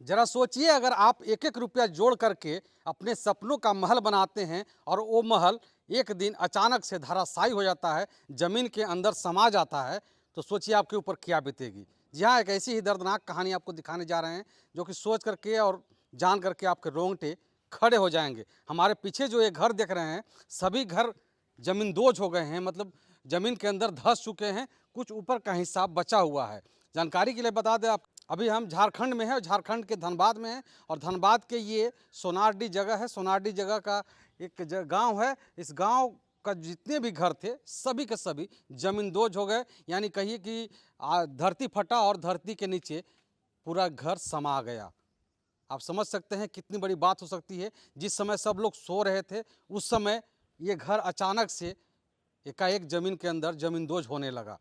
जरा सोचिए, अगर आप एक एक रुपया जोड़ करके अपने सपनों का महल बनाते हैं और वो महल एक दिन अचानक से धराशायी हो जाता है, ज़मीन के अंदर समा जाता है, तो सोचिए आपके ऊपर क्या बीतेगी। जी हाँ, एक ऐसी ही दर्दनाक कहानी आपको दिखाने जा रहे हैं, जो कि सोच करके और जान करके आपके रोंगटे खड़े हो जाएंगे। हमारे पीछे जो ये घर देख रहे हैं, सभी घर ज़मींदोज हो गए हैं, मतलब ज़मीन के अंदर धंस चुके हैं, कुछ ऊपर का हिस्सा बचा हुआ है। जानकारी के लिए बता दें आप, अभी हम झारखंड में हैं और झारखंड के धनबाद में हैं, और धनबाद के ये सोनारडी जगह है। सोनारडी जगह का एक गांव है। इस गांव का जितने भी घर थे, सभी के सभी ज़मींदोज हो गए। यानी कहिए कि धरती फटा और धरती के नीचे पूरा घर समा गया। आप समझ सकते हैं कितनी बड़ी बात हो सकती है। जिस समय सब लोग सो रहे थे, उस समय ये घर अचानक से एकाएक ज़मीन के अंदर ज़मींदोज होने लगा।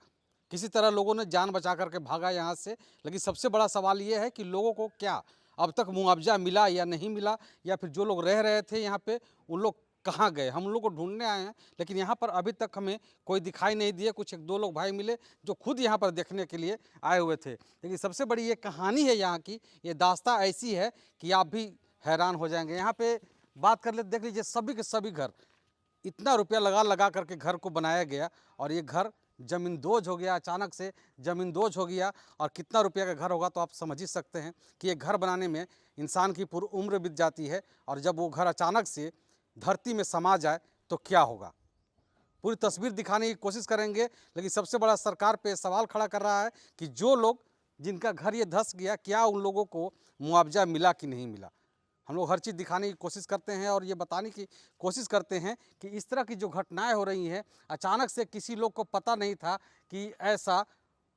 किसी तरह लोगों ने जान बचा करके भागा यहाँ से। लेकिन सबसे बड़ा सवाल ये है कि लोगों को क्या अब तक मुआवजा मिला या नहीं मिला, या फिर जो लोग रह रहे थे यहाँ पे, उन लोग कहाँ गए। हम लोग को ढूंढने आए हैं, लेकिन यहाँ पर अभी तक हमें कोई दिखाई नहीं दिए। कुछ एक दो लोग भाई मिले जो खुद यहाँ पर देखने के लिए आए हुए थे। लेकिन सबसे बड़ी ये कहानी है यहाँ की, ये दास्तां ऐसी है कि आप भी हैरान हो जाएंगे। यहाँ पे बात कर ले, देख लीजिए, सभी के सभी घर, इतना रुपया लगा लगा करके घर को बनाया गया, और ये घर ज़मींदोज हो गया। अचानक से ज़मींदोज हो गया। और कितना रुपया का घर होगा तो आप समझ ही सकते हैं कि ये घर बनाने में इंसान की पूरी उम्र बीत जाती है, और जब वो घर अचानक से धरती में समा जाए तो क्या होगा। पूरी तस्वीर दिखाने की कोशिश करेंगे। लेकिन सबसे बड़ा सरकार पे सवाल खड़ा कर रहा है कि जो लोग, जिनका घर ये धंस गया, क्या उन लोगों को मुआवजा मिला कि नहीं मिला। हम लोग हर चीज़ दिखाने की कोशिश करते हैं और ये बताने की कोशिश करते हैं कि इस तरह की जो घटनाएं हो रही हैं, अचानक से किसी लोग को पता नहीं था कि ऐसा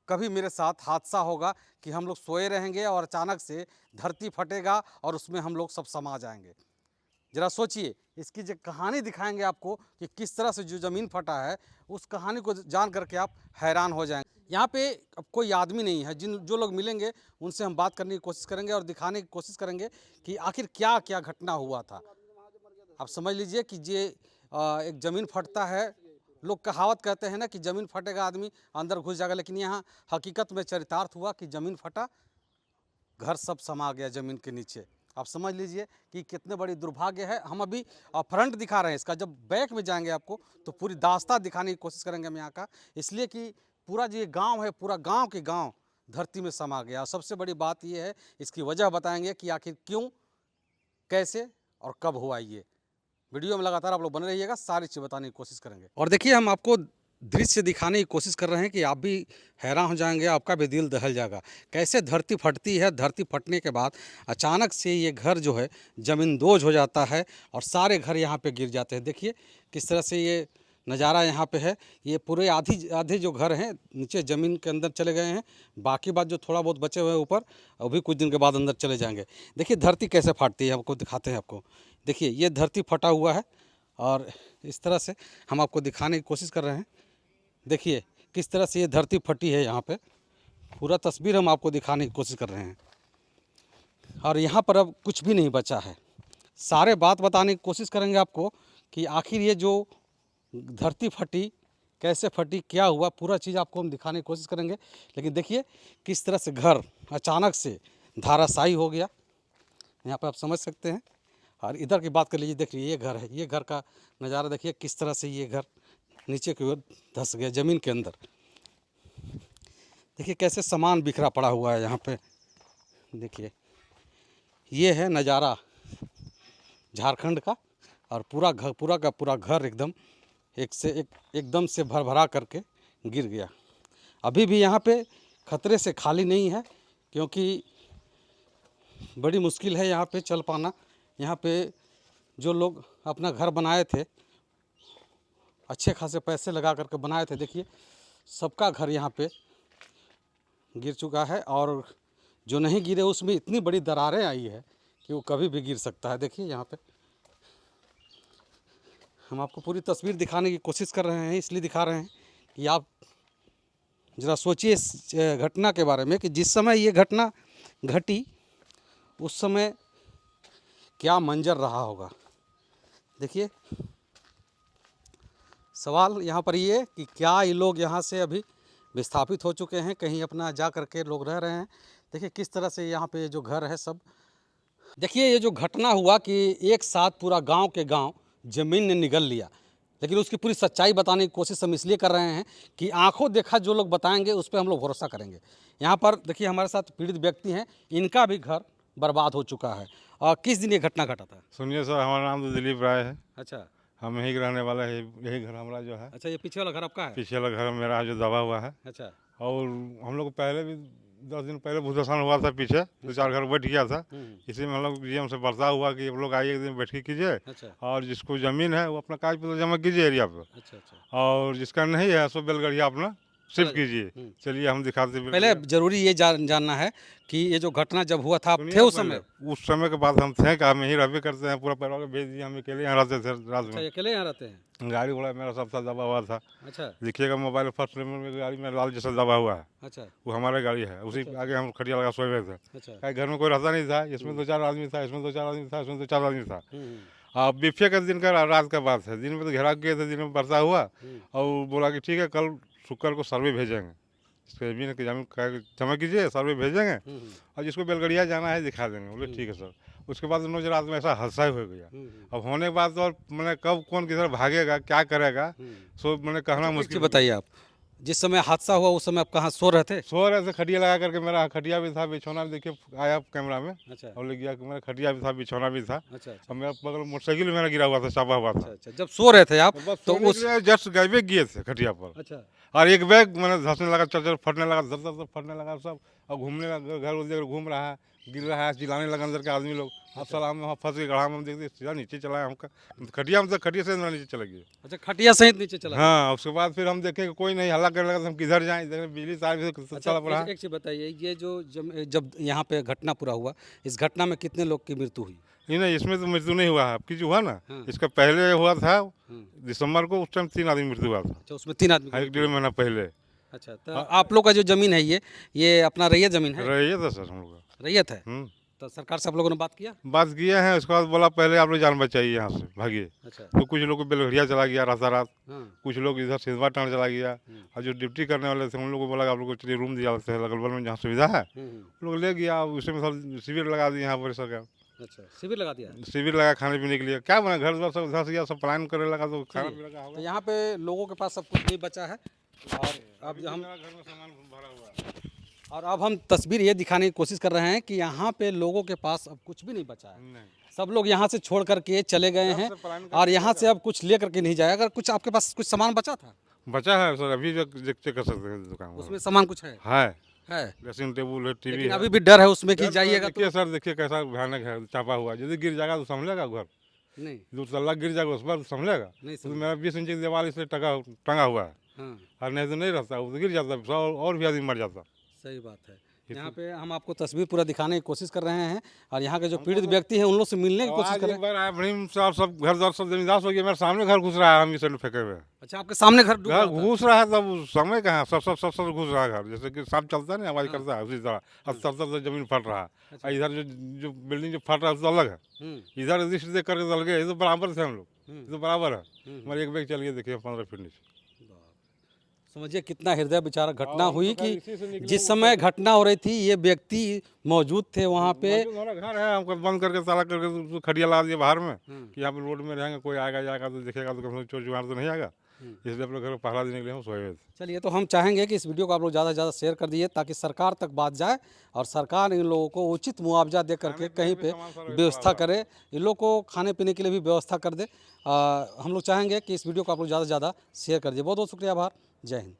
कभी मेरे साथ हादसा होगा, कि हम लोग सोए रहेंगे और अचानक से धरती फटेगा और उसमें हम लोग सब समा जाएंगे। ज़रा सोचिए, इसकी जो कहानी दिखाएंगे आपको कि किस तरह से जो ज़मीन फटा है, उस कहानी को जान करके आप हैरान हो जाएंगे। यहाँ पे अब कोई आदमी नहीं है। जो लोग मिलेंगे उनसे हम बात करने की कोशिश करेंगे और दिखाने की कोशिश करेंगे कि आखिर क्या क्या घटना हुआ था। आप समझ लीजिए कि ये एक ज़मीन फटता है। लोग कहावत कहते हैं ना कि ज़मीन फटेगा आदमी अंदर घुस जाएगा, लेकिन यहाँ हकीकत में चरितार्थ हुआ कि ज़मीन फटा, घर सब समा गया ज़मीन के नीचे। आप समझ लीजिए कि कितने बड़ी दुर्भाग्य है। हम अभी फ्रंट दिखा रहे हैं इसका, जब बैक में जाएंगे आपको तो पूरी दास्तां दिखाने की कोशिश करेंगे हम यहाँ का। इसलिए कि पूरा जो ये गांव है, पूरा गांव के गांव धरती में समा गया। और सबसे बड़ी बात ये है, इसकी वजह बताएंगे कि आखिर क्यों, कैसे और कब हुआ। ये वीडियो में लगातार आप लोग बने रहिएगा, सारी चीज़ बताने की कोशिश करेंगे। और देखिए, हम आपको दृश्य दिखाने की कोशिश कर रहे हैं कि आप भी हैरान हो जाएंगे, आपका भी दिल दहल जाएगा। कैसे धरती फटती है, धरती फटने के बाद अचानक से ये घर जो है ज़मींदोज हो जाता है और सारे घर यहाँ पे गिर जाते हैं। देखिए किस तरह से ये नज़ारा यहाँ पे है। ये पूरे आधी आधे जो घर हैं नीचे ज़मीन के अंदर चले गए हैं। बाकी बात जो थोड़ा बहुत बचे हुए हैं ऊपर, अभी कुछ दिन के बाद अंदर चले जाएंगे। देखिए धरती कैसे फटती है, आपको दिखाते हैं आपको। देखिए ये धरती फटा हुआ है, और इस तरह से हम आपको दिखाने की कोशिश कर रहे हैं। देखिए किस तरह से ये धरती फटी है। यहाँ पे पूरा तस्वीर हम आपको दिखाने की कोशिश कर रहे हैं, और यहाँ पर अब कुछ भी नहीं बचा है। सारे बात बताने की कोशिश करेंगे आपको कि आखिर ये जो धरती फटी, कैसे फटी, क्या हुआ, पूरा चीज़ आपको हम दिखाने की कोशिश करेंगे। लेकिन देखिए किस तरह से घर अचानक से धाराशायी हो गया, यहाँ पर आप समझ सकते हैं। और इधर की बात कर लीजिए, देखिए ये घर है, ये घर का नज़ारा देखिए किस तरह से ये घर नीचे की ओर धंस गया ज़मीन के अंदर। देखिए कैसे सामान बिखरा पड़ा हुआ है यहाँ पे। देखिए ये है नज़ारा झारखंड का, और पूरा का पूरा घर एकदम एक से एक एकदम से भर भरा करके गिर गया। अभी भी यहाँ पे खतरे से खाली नहीं है, क्योंकि बड़ी मुश्किल है यहाँ पे चल पाना। यहाँ पे जो लोग अपना घर बनाए थे, अच्छे खासे पैसे लगा करके बनाए थे, देखिए सबका घर यहाँ पे गिर चुका है। और जो नहीं गिरे उसमें इतनी बड़ी दरारें आई है कि वो कभी भी गिर सकता है। देखिए यहाँ पे हम आपको पूरी तस्वीर दिखाने की कोशिश कर रहे हैं, इसलिए दिखा रहे हैं कि आप ज़रा सोचिए इस घटना के बारे में कि जिस समय ये घटना घटी उस समय क्या मंजर रहा होगा। देखिए सवाल यहाँ पर ये कि क्या ये लोग यहाँ से अभी विस्थापित हो चुके हैं, कहीं अपना जा कर के लोग रह रहे हैं। देखिए किस तरह से यहाँ पे जो घर है सब, देखिए ये जो घटना हुआ कि एक साथ पूरा गांव के गांव ज़मीन ने निगल लिया, लेकिन उसकी पूरी सच्चाई बताने की कोशिश हम इसलिए कर रहे हैं कि आंखों देखा जो लोग बताएंगे उस पर हम लोग भरोसा करेंगे। यहाँ पर देखिए हमारे साथ पीड़ित व्यक्ति हैं, इनका भी घर बर्बाद हो चुका है। और किस दिन ये घटना घटा था? सुनिए सर, हमारा नाम तो दिलीप राय है। अच्छा हम यहीं के रहने वाला है। यही घर हमारा जो है, अच्छा, ये पीछे वाला घर आपका है? पीछे वाला घर मेरा जो दबा हुआ है। अच्छा। और हम लोग को पहले भी 10 दिन पहले भूस्खलन हुआ था, पीछे 2-4 घर बैठ गया था। इसी में हम लोग डीएम से बर्ताव हुआ कि आप लोग आइए एक दिन बैठक कीजिए, अच्छा और जिसको ज़मीन है वो अपना कागज पत्र जमा कीजिए एरिया पर, अच्छा अच्छा। और जिसका नहीं है सो बैलगाड़िया अपना शिफ्ट चला- कीजिए। चलिए हम दिखाते हैं। पहले जरूरी ये जानना है कि ये जो घटना जब हुआ था आप सुनिए थे उस पहले, समय? उस समय के बाद हम थे कि हम यहीं रहबे करते हैं, पूरा परिवार को भेज दिया, हम अकेले यहाँ रहते थे रात अच्छा, में। ये अकेले यहाँ रहते हैं? गाड़ी घोड़ा मेरा सब था दबा हुआ था। अच्छा देखिएगा मोबाइल फर्स्ट नंबर में गाड़ी में लाल जैसा दबा हुआ है, अच्छा वो हमारा गाड़ी है। उसी के आगे हम खटिया लगा सोए हुए थे। अच्छा। कहीं घर में कोई रहता नहीं था। इसमें 2-4 आदमी था, इसमें 2-4 आदमी था, इसमें 2-4 आदमी था। अब बीफे का दिन का रात का बात है। दिन में तो घेराव किए थे, दिन में वर्षा हुआ और बोला कि ठीक है कल शुक्र को सर्वे भेजेंगे, इसके ज़मीन की जमा कीजिए, सर्वे भेजेंगे और जिसको बेलगड़िया जाना है दिखा देंगे। बोले ठीक है सर। उसके बाद उन रात में ऐसा हादसा हो गया। अब होने के बाद तो और मैंने कब कौन किधर भागेगा क्या करेगा सो मैंने कहना मुश्किल। बताइए आप, जिस समय हादसा हुआ उस समय आप कहाँ सो रहे थे? सो रहे थे, खटिया लगा करके। मेरा खटिया भी था, बिछौना भी देखिए आया कैमरा में अच्छा और ले गया कि मेरा खटिया भी था, बिछौना भी था। अच्छा और मेरा बगल मोटरसाइकिल मेरा गिरा हुआ था, चापा हुआ था। अच्छा। जब सो रहे थे आप तो तो उस जस्ट गए गिए थे खटिया पर। अच्छा और एक बैग मैंने धंसने लगा, चल फटने लगा, धर फटने लगा सब। और घूमने लगा, घर उधर घूम रहा है, गिर रहा है, चिल्लाने लगा अंदर के आदमी लोग। अब साला हम वहाँ फंस के गढ़ा में देखते सीधा नीचे चलाया हमका खटिया में, तो खटिया से नीचे चला गया। अच्छा, खटिया सहित नीचे चला? हाँ, उसके बाद फिर हम देखे कि कोई नहीं, हल्ला करने लगा तो हम किधर जाएं, देखें बिजली तार भी अच्छा, चला पड़ा। एक चीज़ बताइए, ये जो जब यहाँ पे घटना पूरा हुआ, इस घटना में कितने लोग की मृत्यु हुई? नहीं, इसमें तो मृत्यु नहीं हुआ है। आपकी जो हुआ ना, हाँ। इसका पहले हुआ था दिसंबर को, उस टाइम 3 आदमी मृत्यु हुआ था। अच्छा, उसमें 3 आदमी? 1-1.5 महीना पहले। अच्छा, तो आप लोग का जो जमीन है ये अपना रैयत जमीन है? रही था सर हम लोग का। रैयत है? तो सरकार से आप लोगों ने बात किया? बात किए हैं। उसके बाद बोला पहले आप लोग जान बचाइए, यहाँ से भागिए। अच्छा तो कुछ लोग को बेलगड़िया चला गया रात, हाँ कुछ लोग इधर सिंधवा टाँड़ चला गया। और जो ड्यूटी करने वाले थे उन लोगों को बोला आप लोग को चलिए रूम दिया जाते हैं लगल बगल में जहाँ सुविधा है, उन लोग ले गया। उसी में सब शिविर लगा दिए यहाँ पर सरकार। अच्छा, शिविर लगा दिया? शिविर लगा खाने पीने के लिए। क्या बना, घर द्वार सब धस गया, सब प्लान करने लगा तो खाना पीना का तो यहाँ पे लोगों के पास सब कुछ नहीं बचा है। और अब हम घर में सामान भरा हुआ है। और अब हम तस्वीर ये दिखाने की कोशिश कर रहे हैं कि यहाँ पे लोगों के पास अब कुछ भी नहीं बचा है। सब लोग यहाँ से छोड़ करके चले गए हैं और यहाँ से अब कुछ ले करके नहीं जाए। अगर कुछ आपके पास कुछ सामान बचा था? बचा है सर, अभी जो चेक कर सकते हैं दुकान में। उसमें सामान कुछ है? है ड्रेसिंग टेबल है, टीवी लेकिन है। अभी भी डर है उसमें कि जाइएगा तो? देखिए सर, देखिए कैसा भयानक है, चापा हुआ। यदि गिर जाएगा तो संभलेगा घर? नहीं 2 तल्ला गिर जाएगा उस पर संभलेगा? नहीं तो मेरा 20 इंच की दीवार इसलिए टंगा हुआ है। हाँ, और नहीं तो नहीं रहता, वो तो गिर जाता और भी आदमी मर जाता। सही बात है। यहाँ पे हम आपको तस्वीर पूरा दिखाने की कोशिश कर रहे हैं और यहाँ के जो पीड़ित व्यक्ति हैं उन लोग से मिलने की कोशिश कर रहे हैं। सब घर द्वार सब जमींदार हो गया। मेरे सामने घर घुस रहा है, हम इसे फेंके हुए। अच्छा, आपके सामने घर डूब रहा था? घुस रहा है, तब समय कहाँ, सब घुस रहा है घर। जैसे कि सांप चलता है ना, आवाज करता है, उसी तरह अब तर जमीन फट रहा है। और इधर जो बिल्डिंग जो फट रहा है तो अलग है, इधर दृष्टि देख करके अलग है। ये तो बराबर थे हम लोग, ये तो बराबर है। हमारे एक बैग चल गया, देखिए 15 फीट नीचे। समझिए कितना हृदय विचारक घटना हुई कि जिस समय घटना हो रही थी ये व्यक्ति मौजूद थे वहाँ पे। हमारा घर है, हमको बंद करके ताला करके तो खटिया लगा दिया बाहर में कि यहाँ पे रोड में रहेंगे, कोई आएगा जाएगा तो देखेगा तो कम से कम चोर चुहार तो नहीं आएगा। इसलिए अपने घर को पहरा देने के लिए हम सोए हुए थे। चलिए, तो हम चाहेंगे कि इस वीडियो को आप लोग ज़्यादा से ज़्यादा शेयर कर दिए ताकि सरकार तक बात जाए और सरकार इन लोगों को उचित मुआवजा दे करके कहीं पे व्यवस्था करे, इन लोग को खाने पीने के लिए भी व्यवस्था कर दे। हम लोग चाहेंगे कि इस वीडियो को आप लोग ज़्यादा से ज़्यादा शेयर कर दिए। बहुत बहुत शुक्रिया, आभार, जय हिंद।